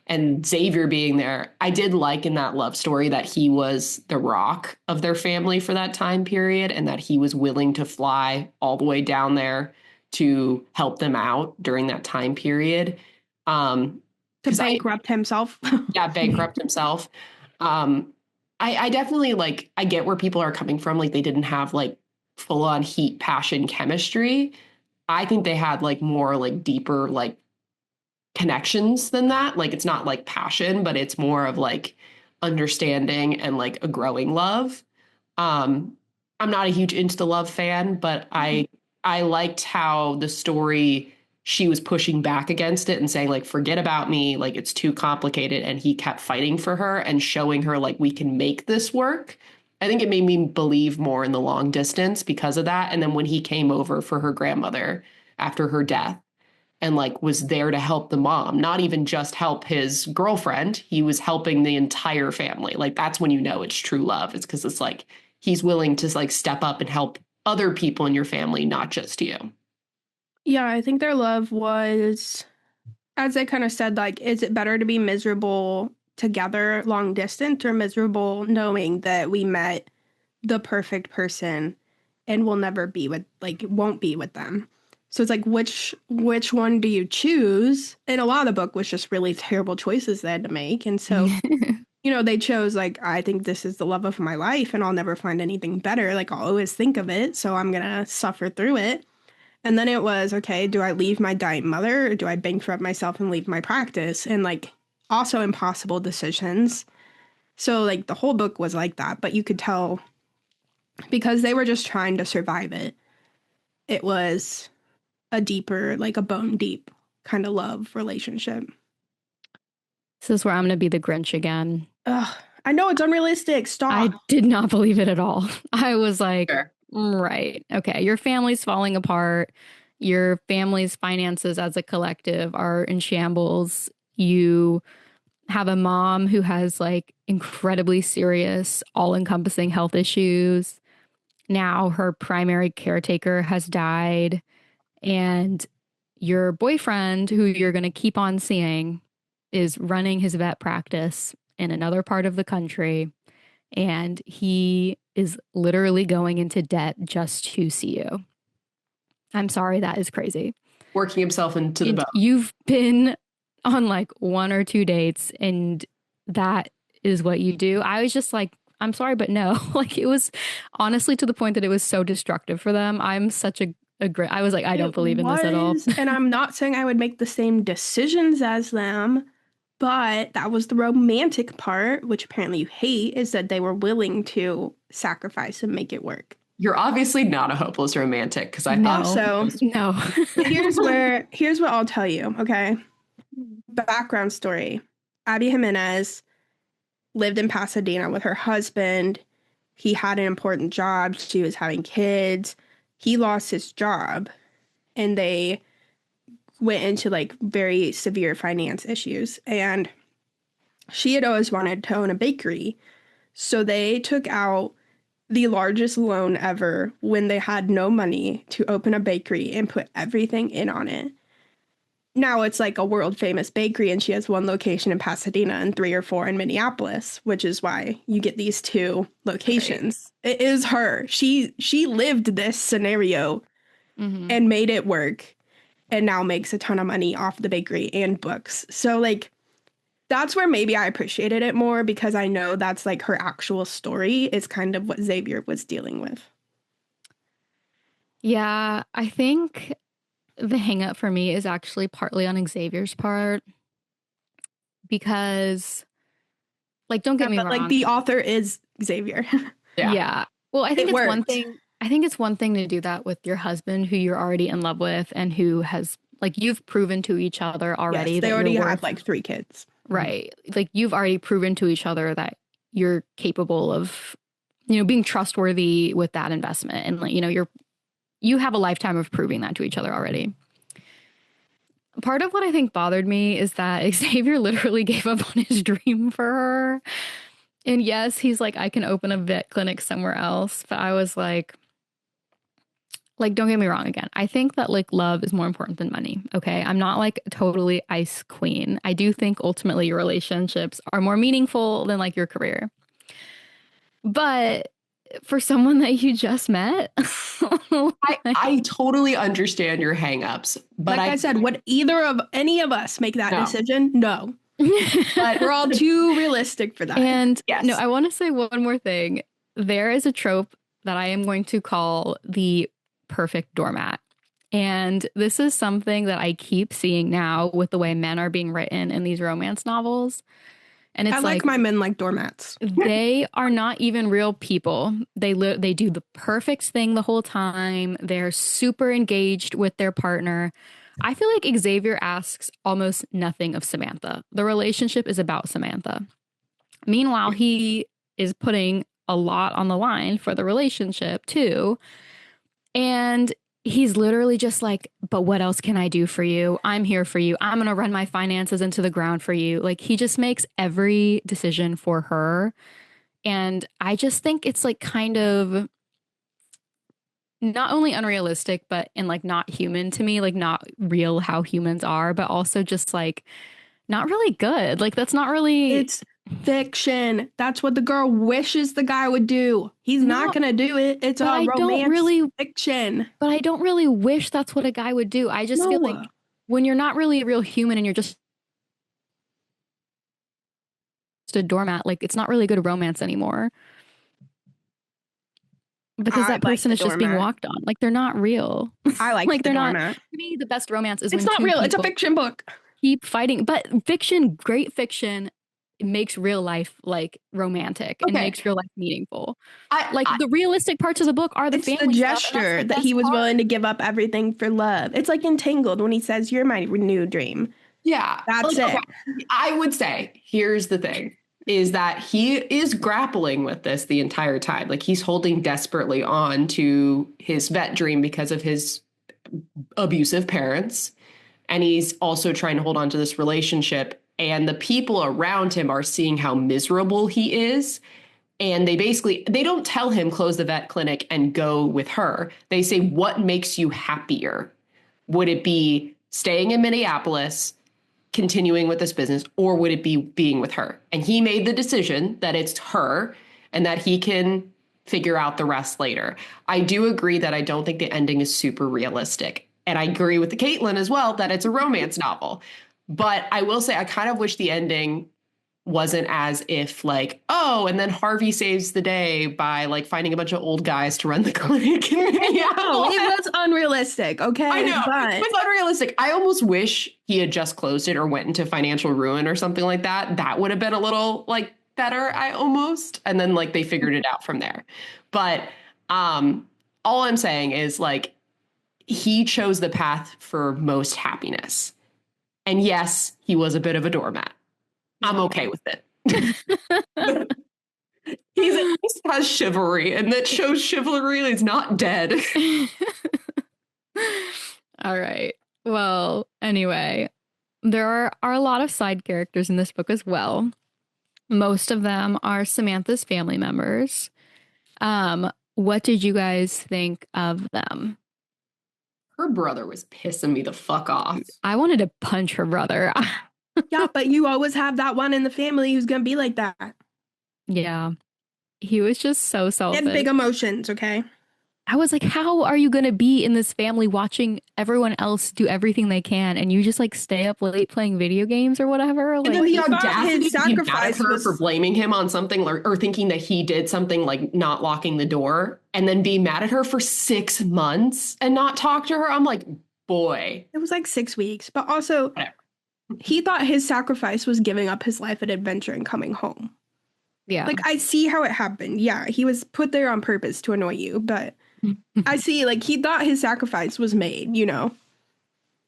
And Xavier being there, I did like in that love story that he was the rock of their family for that time period, and that he was willing to fly all the way down there to help them out during that time period. To bankrupt himself. Yeah, bankrupt himself. I definitely like, I get where people are coming from. Like, they didn't have like full on heat, passion, chemistry. I think they had like more like deeper like connections than that. Like, it's not like passion, but it's more of like understanding and like a growing love. I'm not a huge Insta Love fan, but I liked how the story, she was pushing back against it and saying like, forget about me, like it's too complicated. And he kept fighting for her and showing her like, we can make this work. I think it made me believe more in the long distance because of that. And then when he came over for her grandmother after her death and like was there to help the mom, not even just help his girlfriend, he was helping the entire family. Like, that's when you know it's true love. It's because it's like, he's willing to like step up and help other people in your family, not just you. Yeah, I think their love was, as I kind of said, like, is it better to be miserable together long distance, or miserable knowing that we met the perfect person and will never be with, like, won't be with them? So it's like, which one do you choose? And a lot of the book was just really terrible choices they had to make. And so, they chose, like, I think this is the love of my life and I'll never find anything better. Like, I'll always think of it. So I'm going to suffer through it. And then it was, okay, do I leave my dying mother or do I bankrupt myself and leave my practice? And like also impossible decisions. So like the whole book was like that, but you could tell because they were just trying to survive it. It was a deeper, like a bone deep kind of love relationship. This is where I'm going to be the Grinch again. Ugh, I know it's unrealistic. Stop. I did not believe it at all. I was like, Sure. right. Okay. Your family's falling apart. Your family's finances as a collective are in shambles. You have a mom who has like incredibly serious, all encompassing health issues. Now her primary caretaker has died. And your boyfriend, who you're going to keep on seeing, is running his vet practice in another part of the country. And he is literally going into debt just to see you. I'm sorry, that is crazy. Working himself into the bone. You've been on like 1 or 2 dates, and that is what you do. I was just like, I'm sorry, but no. Like, it was honestly to the point that it was so destructive for them. I'm such a great, I was like, I don't believe in this at all. And I'm not saying I would make the same decisions as them, but that was the romantic part, which apparently you hate, is that they were willing to sacrifice and make it work. You're obviously not a hopeless romantic because I No. thought No. here's what I'll tell you, okay? Background story. Abby Jimenez lived in Pasadena with her husband. He had an important job. She was having kids. He lost his job and they went into like very severe finance issues. And she had always wanted to own a bakery. So they took out the largest loan ever when they had no money to open a bakery and put everything in on it. Now it's like a world famous bakery and she has one location in Pasadena and 3 or 4 in Minneapolis, which is why you get these 2 locations. Right. It is her. She lived this scenario and made it work and now makes a ton of money off the bakery and books. So like that's where maybe I appreciated it more because I know that's like her actual story is kind of what Xavier was dealing with. Yeah, I think the hang up for me is actually partly on Xavier's part because, like, don't get me wrong. Like the author is Xavier. Yeah. Well, I think it's one thing. I think it's one thing to do that with your husband who you're already in love with and who has like you've proven to each other already. Yes, they already have like 3 kids. Right. Like you've already proven to each other that you're capable of, being trustworthy with that investment. And like, you have a lifetime of proving that to each other already. Part of what I think bothered me is that Xavier literally gave up on his dream for her. And yes, he's like, I can open a vet clinic somewhere else. But I was like, don't get me wrong again. I think that like love is more important than money. Okay. I'm not like totally ice queen. I do think ultimately your relationships are more meaningful than like your career. But for someone that you just met, I totally understand your hangups. But like I said, would either of any of us make that decision? No. But we're all too realistic for that. And no, I want to say one more thing. There is a trope that I am going to call the perfect doormat. And this is something that I keep seeing now with the way men are being written in these romance novels. And it's I like my men like doormats. They are not even real people. They do the perfect thing the whole time. They're super engaged with their partner. I feel like Xavier asks almost nothing of Samantha. The relationship is about Samantha. Meanwhile, he is putting a lot on the line for the relationship too. And he's literally just like, but what else can I do for you? I'm here for you. I'm going to run my finances into the ground for you. Like he just makes every decision for her. And I just think it's like kind of not only unrealistic, but and like not human to me, like not real how humans are, but also just like not really good. Like that's not really. It's fiction. That's what the girl wishes the guy would do. He's not going to do it. It's a romance fiction. But I don't really wish that's what a guy would do. I just feel like when you're not really a real human and you're just a doormat, like it's not really good romance anymore. Because I that like person the is just being doormat. walked on. Like, they're not real. I like Like, the they're not. doormat. To me, the best romance is It's when not two real. It's a people fiction book. keep fighting. But fiction, great fiction, makes real life like romantic and Okay. makes real life meaningful. I Like the realistic parts of the book are the It's the family stuff, and that's gesture the that best he was part. willing to give up everything for love. It's like Entangled when he says, "You're my new dream." Yeah. That's Like, it. okay, I would say, here's the thing, is that he is grappling with this the entire time. Like he's holding desperately on to his vet dream because of his abusive parents. And he's also trying to hold on to this relationship. And the people around him are seeing how miserable he is. And they don't tell him close the vet clinic and go with her. They say, what makes you happier? Would it be staying in Minneapolis, continuing with this business, or would it be being with her? And he made the decision that it's her and that he can figure out the rest later. I do agree that I don't think the ending is super realistic. And I agree with the Caitlin as well that it's a romance novel. But I will say I kind of wish the ending wasn't as if like, oh, and then Harvey saves the day by like finding a bunch of old guys to run the clinic in Minneapolis. No, it was unrealistic. Okay, I know. but It's unrealistic. I almost wish he had just closed it or went into financial ruin or something like that. That would have been a little like better, and then like they figured it out from there. But all I'm saying is like he chose the path for most happiness. And yes, he was a bit of a doormat. I'm okay with it. He's at least has chivalry, and that shows chivalry is not dead. All right. Well, anyway, there are a lot of side characters in this book as well. Most of them are Samantha's family members. What did you guys think of them? Her brother was pissing me the fuck off. I wanted to punch her brother. yeah, but you always have that one in the family who's gonna be like that. Yeah. He was just so He selfish. had big emotions, okay? I was like, how are you going to be in this family watching everyone else do everything they can and you just like stay up late playing video games or whatever? And Like, then the he thought audacity his to be mad at sacrifice her was- for blaming him on something or thinking that he did something like not locking the door and then be mad at her for 6 months and not talk to her. I'm like, boy. It was like 6 weeks, but also Whatever. he thought his sacrifice was giving up his life and adventure and coming home. yeah. Like, I see how it happened. Yeah, he was put there on purpose to annoy you, but I see, like, he thought his sacrifice was made, you know?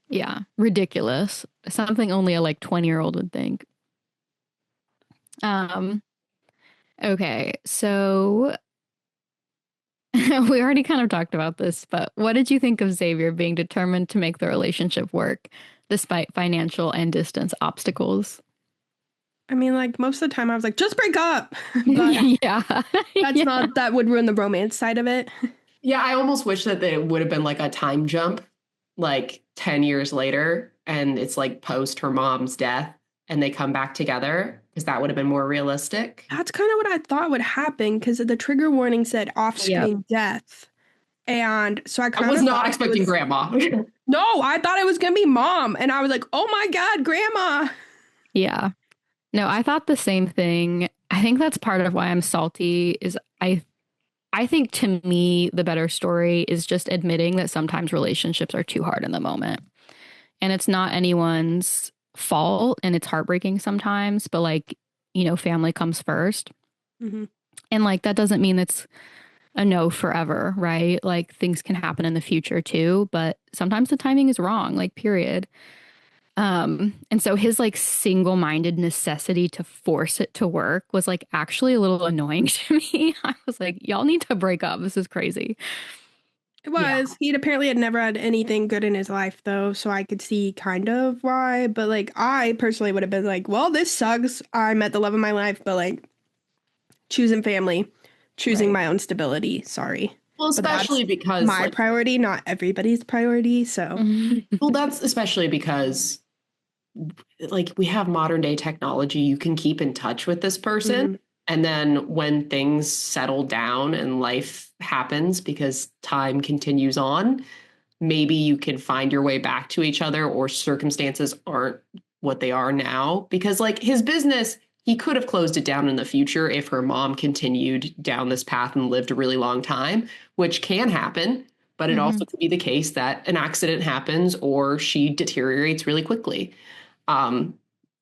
Yeah. Ridiculous. Something only a like 20-year-old would think. Okay. So we already kind of talked about this, but what did you think of Xavier being determined to make the relationship work despite financial and distance obstacles? I mean, like, most of the time I was like, just break up. But yeah. that's not, that would ruin the romance side of it. Yeah, I almost wish that it would have been like a time jump, like 10 years later, and it's like post her mom's death, and they come back together, because that would have been more realistic. That's kind of what I thought would happen, because the trigger warning said off-screen death. And so I kind I of was not expecting grandma. No, I thought it was going to be mom. And I was like, oh my God, grandma. Yeah. No, I thought the same thing. I think that's part of why I'm salty is I think to me the better story is just admitting that sometimes relationships are too hard in the moment. And it's not anyone's fault and it's heartbreaking sometimes, but like, you know, family comes first. Mm-hmm. And like that doesn't mean it's a no forever, right? Like things can happen in the future too, but sometimes the timing is wrong, like period. And so his like single-minded necessity to force it to work was like actually a little annoying to me. I was like, y'all need to break up. This is crazy. It was. Yeah. He'd apparently had never had anything good in his life, though, so I could see kind of why. But, like, I personally would have been like, well, this sucks. I met the love of my life, but, like, choosing family, choosing my own stability. Sorry. Well, especially because my priority, not everybody's priority, so. Well, that's especially because like we have modern day technology, you can keep in touch with this person. Mm-hmm. And then when things settle down and life happens because time continues on, maybe you can find your way back to each other or circumstances aren't what they are now. Because like his business, he could have closed it down in the future if her mom continued down this path and lived a really long time, which can happen. But it Mm-hmm. also could be the case that an accident happens or she deteriorates really quickly. Um,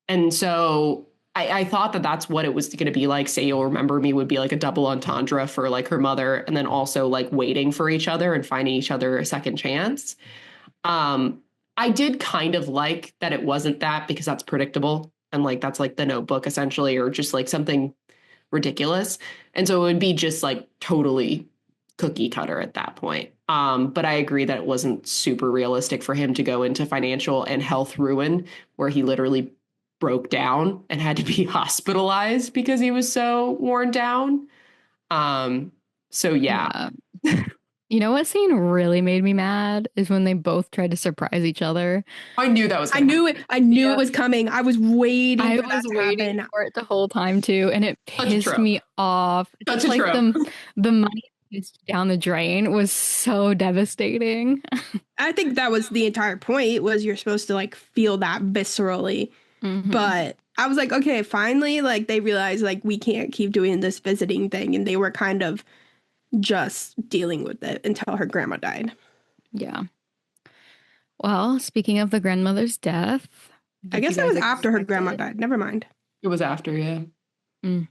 and so I thought that that's what it was going to be like. Say You'll Remember Me would be like a double entendre for like her mother, and then also like waiting for each other and finding each other a second chance. Um, I did kind of like that it wasn't that, because that's predictable. And like that's like The Notebook essentially, or just like something ridiculous. And so it would be just like totally cookie cutter at that point. But I agree that it wasn't super realistic for him to go into financial and health ruin where he literally broke down and had to be hospitalized because he was so worn down. Um, so yeah. Yeah. You know what scene really made me mad is when they both tried to surprise each other. I knew that was I gonna happen. knew it. I knew it Yeah. was coming. I was waiting I for that was to waiting happen. for it the whole time too, and it Such a pissed trope. me off. Such Just a like trope. the money pissed down the drain was so devastating. I think that was the entire point, was you're supposed to like feel that viscerally. Hmm. But I was like, okay, finally, like they realized like we can't keep doing this visiting thing, and they were kind of just dealing with it until her grandma died. Yeah. Well, speaking of the grandmother's death, I did you guess it guys was after her expect grandma it? died. Never mind. It was after, yeah. Mm.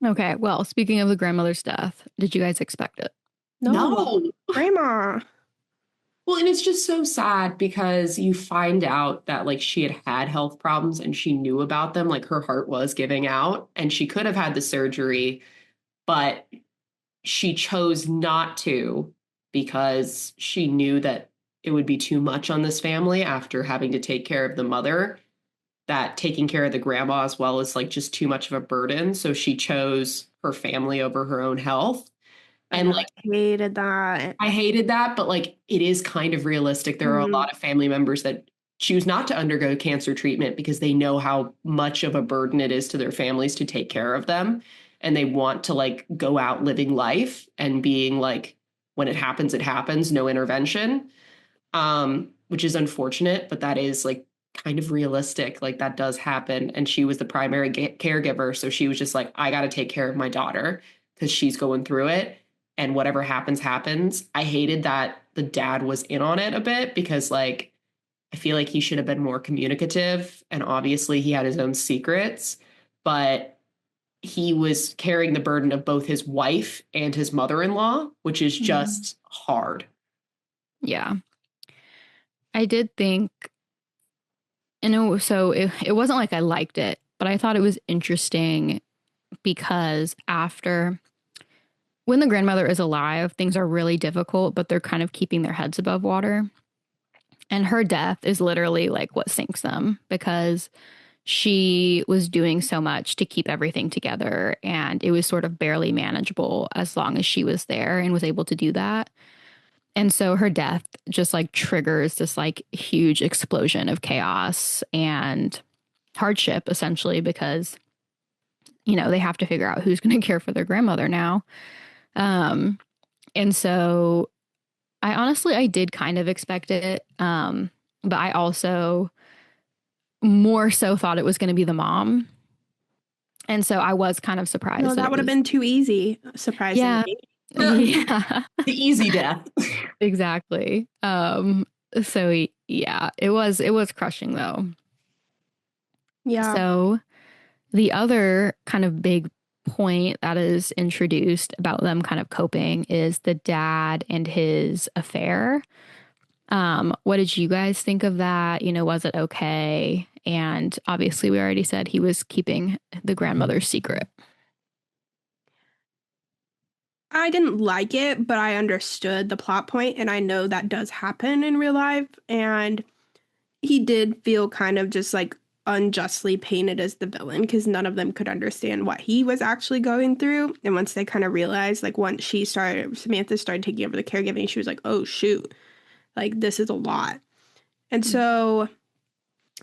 Okay. Well, speaking of the grandmother's death, did you guys expect it? No, grandma. Well, and it's just so sad because you find out that like she had had health problems and she knew about them. Like her heart was giving out and she could have had the surgery, but she chose not to because she knew that it would be too much on this family after having to take care of the mother, that taking care of the grandma as well is like just too much of a burden. So she chose her family over her own health. I And know. like, I hated that. I hated that, but like it is kind of realistic. There are a Mm. lot of family members that choose not to undergo cancer treatment because they know how much of a burden it is to their families to take care of them. And they want to like go out living life and being like, when it happens, no intervention. Which is unfortunate, but that is like kind of realistic. Like that does happen. And she was the primary caregiver. So she was just like, I got to take care of my daughter because she's going through it. And whatever happens, happens. I hated that the dad was in on it a bit because, like, I feel like he should have been more communicative. And obviously, he had his own secrets, but he was carrying the burden of both his wife and his mother in law, which is just hard. Yeah. I did think, it wasn't like I liked it, but I thought it was interesting because after, when the grandmother is alive, things are really difficult, but they're kind of keeping their heads above water. And her death is literally like what sinks them because she was doing so much to keep everything together. And it was sort of barely manageable as long as she was there and was able to do that. And so her death just like triggers this like huge explosion of chaos and hardship, essentially, because, they have to figure out who's going to care for their grandmother now. Um, and so I did kind of expect it. But I also more so thought it was going to be the mom. And so I was kind of No, surprised that that it would have was, been too easy, yeah, surprisingly. The yeah, easy death. exactly. So yeah, it was crushing though. Yeah. So the other kind of big point that is introduced about them kind of coping is the dad and his affair. What did you guys think of that? Was it okay? And obviously, we already said he was keeping the grandmother's secret. I didn't like it, but I understood the plot point, and I know that does happen in real life. And he did feel kind of just like unjustly painted as the villain because none of them could understand what he was actually going through. And once they kind of realized, like, once Samantha started taking over the caregiving, she was like, oh, shoot, like, this is a lot. And so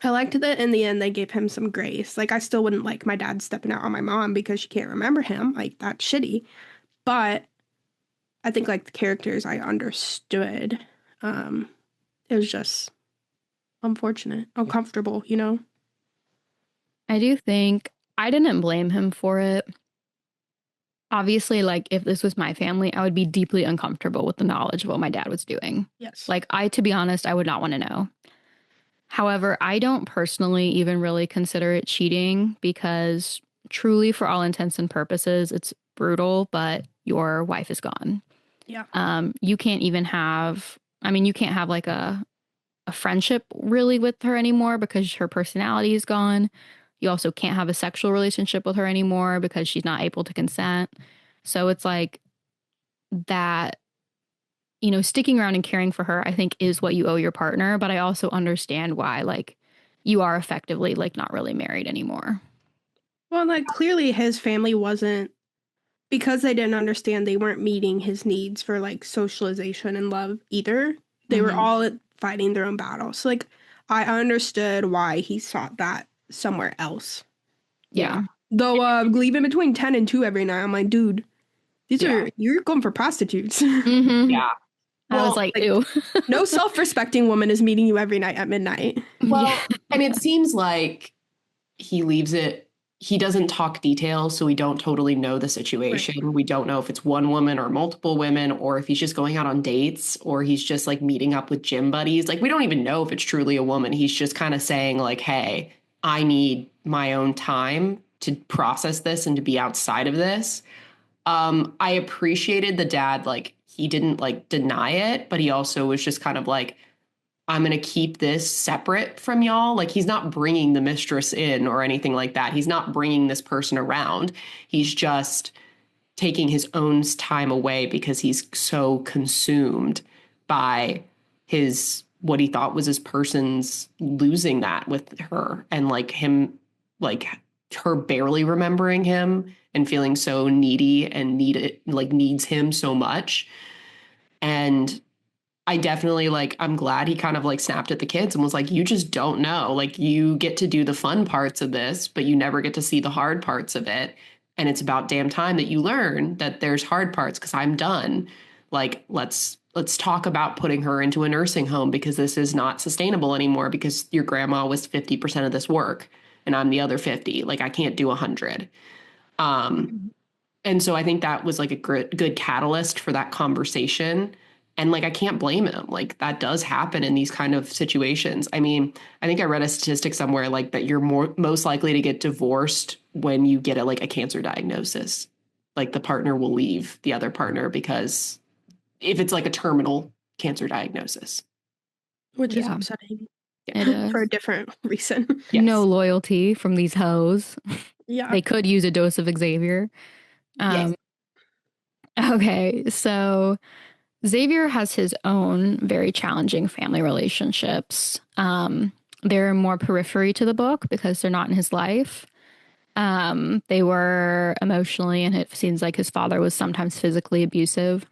I liked that in the end they gave him some grace. Like, I still wouldn't like my dad stepping out on my mom because she can't remember him. Like, that's shitty. But I think, like, the characters I understood. It was just unfortunate, uncomfortable, you know? I do think I didn't blame him for it. Obviously, like, if this was my family, I would be deeply uncomfortable with the knowledge of what my dad was doing. Yes. Like, to be honest, I would not want to know. However, I don't personally even really consider it cheating because truly, for all intents and purposes, it's brutal, but your wife is gone. Yeah. You can't even have, I mean, you can't have like a friendship really with her anymore because her personality is gone. You also can't have a sexual relationship with her anymore because she's not able to consent. So it's like that, sticking around and caring for her, I think is what you owe your partner. But I also understand why, like, you are effectively like not really married anymore. Well, like clearly his family wasn't, because they didn't understand, they weren't meeting his needs for like socialization and love either. They were all fighting their own battles. So, like, I understood why he sought that somewhere else. Yeah. Though leaving between 10 and 2 every night, I'm like, dude, you're going for prostitutes. Mm-hmm. Yeah. I was like, ew. No self-respecting woman is meeting you every night at midnight. Well, Yeah. and it seems like he doesn't talk details, so we don't totally know the situation. Right. We don't know if it's one woman or multiple women, or if he's just going out on dates, or he's just like meeting up with gym buddies. Like, we don't even know if it's truly a woman. He's just kind of saying like, hey, I need my own time to process this and to be outside of this. I appreciated the dad, like, he didn't like deny it, but he also was just kind of like, I'm going to keep this separate from y'all. Like, he's not bringing the mistress in or anything like that. He's not bringing this person around. He's just taking his own time away because he's so consumed by what he thought was his person's losing that with her, and like him, like her barely remembering him and feeling so needy and needs him so much. And I definitely, like, I'm glad he kind of like snapped at the kids and was like, you just don't know. Like, you get to do the fun parts of this, but you never get to see the hard parts of it. And it's about damn time that you learn that there's hard parts, because I'm done. Like, let's talk about putting her into a nursing home, because this is not sustainable anymore, because your grandma was 50% of this work and I'm the other 50. Like, I can't do 100. And so I think that was like a good catalyst for that conversation. And like, I can't blame him. Like, that does happen in these kind of situations. I mean, I think I read a statistic somewhere like that you're most likely to get divorced when you get a cancer diagnosis. Like, the partner will leave the other partner because if it's like a terminal cancer diagnosis. Which is upsetting. It is. For a different reason. Yes. No loyalty from these hoes. Yeah. They could use a dose of Xavier. Yes. Okay, so Xavier has his own very challenging family relationships. They're more periphery to the book because they're not in his life. They were emotionally, and it seems like his father was sometimes physically abusive,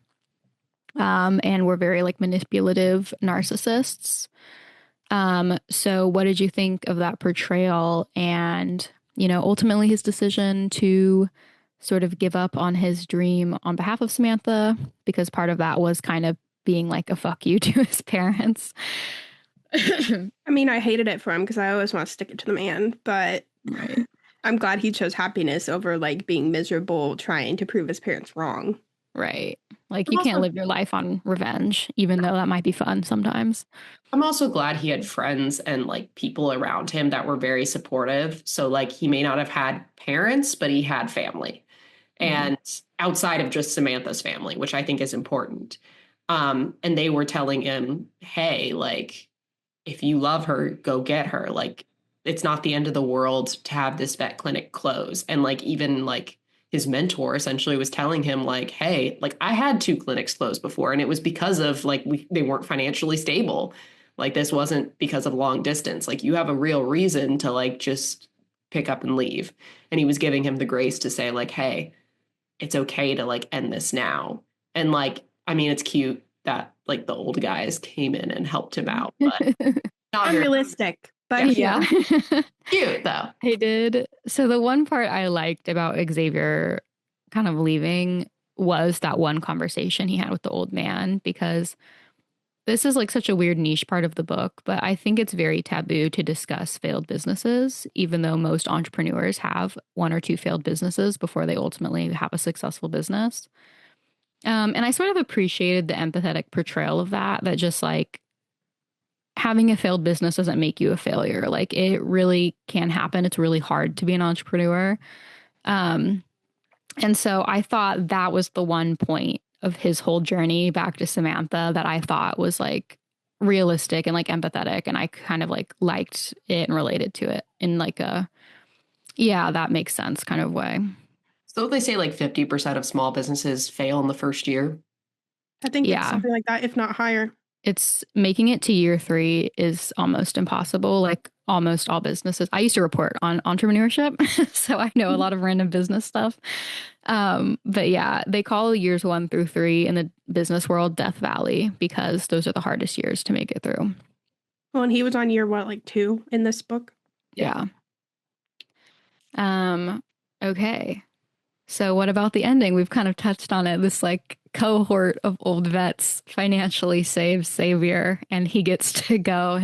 and were very like manipulative narcissists. So what did you think of that portrayal, and, ultimately his decision to sort of give up on his dream on behalf of Samantha, because part of that was kind of being like a fuck you to his parents? I mean, I hated it for him because I always want to stick it to the man, but right. I'm glad he chose happiness over like being miserable trying to prove his parents wrong. Right. Like, you can't live your life on revenge, even though that might be fun sometimes. I'm also glad he had friends and like people around him that were very supportive. So like, he may not have had parents, but he had family. And outside of just Samantha's family, which I think is important. And they were telling him, hey, like, if you love her, go get her. Like, it's not the end of the world to have this vet clinic close. And like, even like his mentor essentially was telling him like, hey, like, I had 2 clinics closed before, and it was because of like, they weren't financially stable. Like, this wasn't because of long distance. Like, you have a real reason to like just pick up and leave. And he was giving him the grace to say like, hey, it's okay to like end this now. And like, I mean, it's cute that like the old guys came in and helped him out, but not unrealistic. But yeah. Cute though. I did. So the one part I liked about Xavier kind of leaving was that one conversation he had with the old man, because this is like such a weird niche part of the book, but I think it's very taboo to discuss failed businesses, even though most entrepreneurs have one or two failed businesses before they ultimately have a successful business. And I sort of appreciated the empathetic portrayal of that, that just like having a failed business doesn't make you a failure. Like it really can happen. It's really hard to be an entrepreneur. Um, and so I thought that was the one point of his whole journey back to Samantha that I thought was like realistic and like empathetic. And I kind of like liked it and related to it in like a, yeah, that makes sense kind of way. So they say like 50% of small businesses fail in the first year. I think it's Yeah. something like that, if not higher. It's making it to year 3 is almost impossible. Like almost all businesses. I used to report on entrepreneurship, so I know a lot of random business stuff. But yeah, they call years 1 through 3 in the business world Death Valley because those are the hardest years to make it through. Well, and he was on year what, like 2 in this book? Yeah. Okay. So what about the ending? We've kind of touched on it. This like cohort of old vets financially saves Xavier, and he gets to go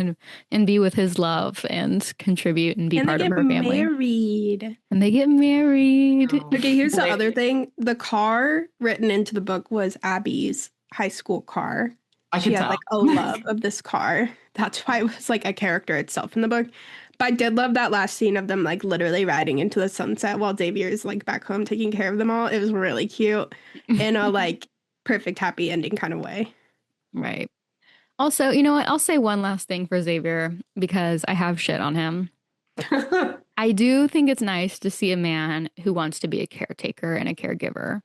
and be with his love and contribute and be part of her family. Married. And they get married. Oh. Okay, here's the other thing. The car written into the book was Abby's high school car. I She could had tell. like a love of this car. That's why it was like a character itself in the book. But I did love that last scene of them like literally riding into the sunset while Xavier is like back home taking care of them all. It was really cute in a like perfect happy ending kind of way. Right. Also, you know what? I'll say one last thing for Xavier because I have shit on him. I do think it's nice to see a man who wants to be a caretaker and a caregiver.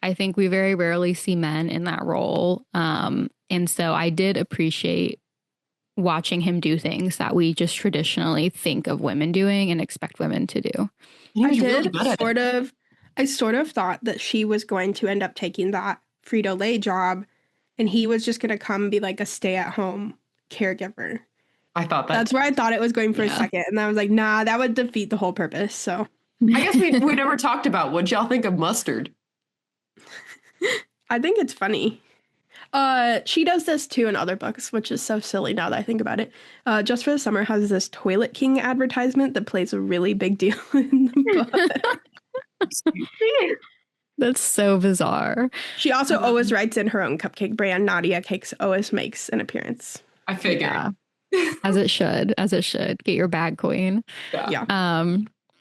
I think we very rarely see men in that role. And so I did appreciate watching him do things that we just traditionally think of women doing and expect women to do. He was I really did good at it. I sort of thought that she was going to end up taking that Frito-Lay job and he was just going to come be like a stay-at-home caregiver. I thought that. That's where I thought it was going for a Yeah. second. And I was like, nah, that would defeat the whole purpose. So I guess we never talked about what y'all think of mustard. I think it's funny. She does this too in other books, which is so silly now that I think about it. Just for the Summer has this Toilet King advertisement that plays a really big deal in the book. That's so bizarre. She also always writes in her own cupcake brand. Nadia Cakes always makes an appearance. I figured. Yeah. As it should. Get your bag, queen. Yeah.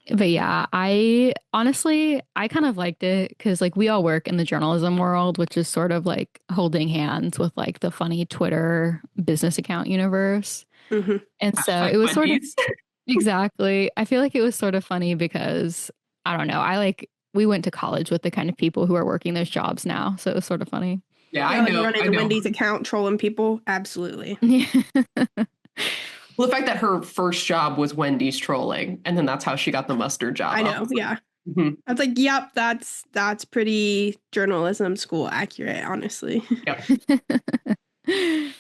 But yeah, I honestly, I kind of liked it because like we all work in the journalism world, which is sort of like holding hands with like the funny Twitter business account universe. Mm-hmm. And so it was sort of exactly. I feel like it was sort of funny because I don't know. We went to college with the kind of people who are working those jobs now. So it was sort of funny. Yeah, I know. Running the Wendy's account, trolling people. Absolutely. Well, the fact that her first job was Wendy's trolling, and then that's how she got the mustard job. I know, yeah. Mm-hmm. I was like, yep, that's pretty journalism school accurate, honestly. Yep.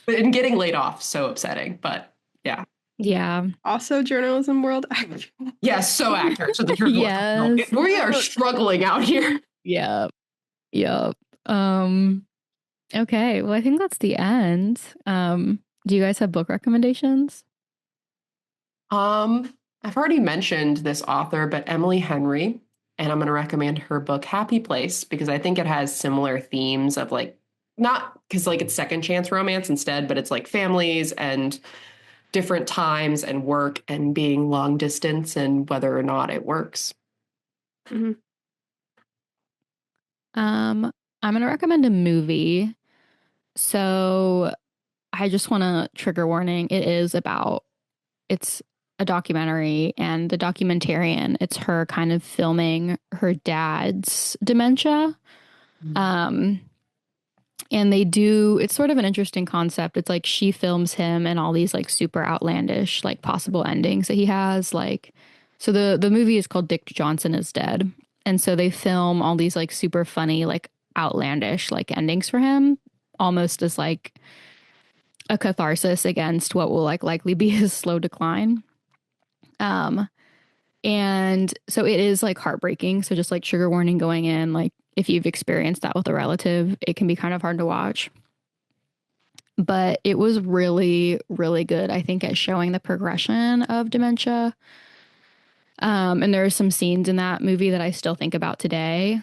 And getting laid off, so upsetting, but yeah. Yeah. Also journalism world accurate. Yes, so accurate. So the journalism Yes. we are struggling out here. Yep. Okay, well, I think that's the end. Do you guys have book recommendations? I've already mentioned this author, but Emily Henry, and I'm going to recommend her book Happy Place because I think it has similar themes of like, not because like it's second chance romance instead, but it's like families and different times and work and being long distance and whether or not it works. Mm-hmm. I'm going to recommend a movie. So I just want to trigger warning. It's a documentary, and the documentarian, it's her kind of filming her dad's dementia. And it's sort of an interesting concept. It's like she films him and all these like super outlandish, like possible endings that he has. Like, so the movie is called Dick Johnson is Dead. And so they film all these like super funny, like outlandish, like endings for him, almost as like a catharsis against what will like likely be his slow decline. And so it is like heartbreaking. So just like trigger warning going in, like if you've experienced that with a relative, it can be kind of hard to watch. but it was really, really good, I think, at showing the progression of dementia. And there are some scenes in that movie that I still think about today.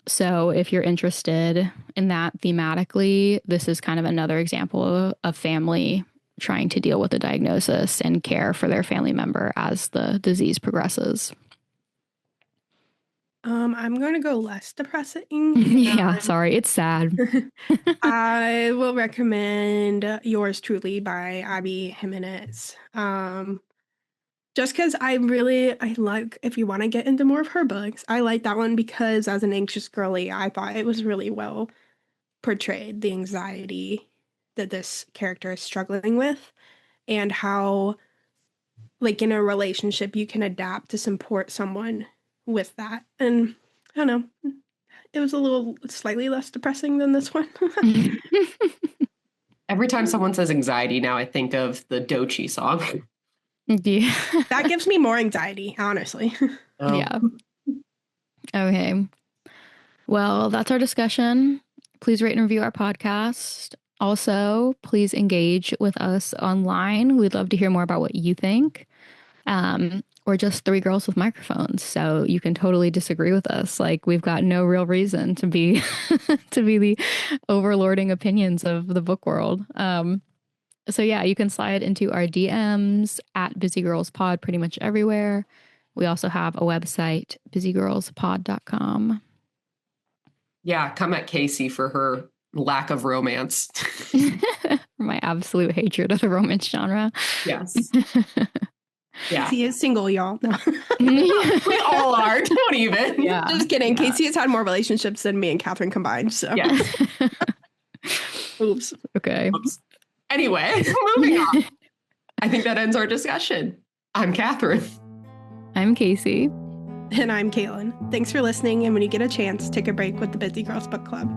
So if you're interested in that thematically, this is kind of another example of family trying to deal with a diagnosis and care for their family member as the disease progresses. I'm going to go less depressing. Yeah, sorry, it's sad. I will recommend Yours Truly by Abby Jimenez. Just because I like, if you want to get into more of her books, I like that one because as an anxious girly, I thought it was really well portrayed, the anxiety that this character is struggling with and how, like, in a relationship, you can adapt to support someone with that. And I don't know, it was a little slightly less depressing than this one. Every time someone says anxiety now, I think of the Doechii song. Yeah. That gives me more anxiety, honestly. Oh. Yeah. Okay. Well, that's our discussion. Please rate and review our podcast. Also, please engage with us online. We'd love to hear more about what you think. We're just three girls with microphones, so you can totally disagree with us. Like, we've got no real reason to be to be the overlording opinions of the book world. So yeah, you can slide into our DMs at Busy Girls Pod pretty much everywhere. We also have a website, busygirlspod.com. Yeah, come at Casey for her lack of romance. My absolute hatred of the romance genre. Yes. Yeah. Casey is single, y'all. No. We all are. Don't even. Yeah. Just kidding. Yeah. Casey has had more relationships than me and Catherine combined. So. Yes. Oops. Okay. Oops. Anyway, moving on. I think that ends our discussion. I'm Catherine. I'm Casey. And I'm Caitlin. Thanks for listening. And when you get a chance, take a break with the Busy Girls Book Club.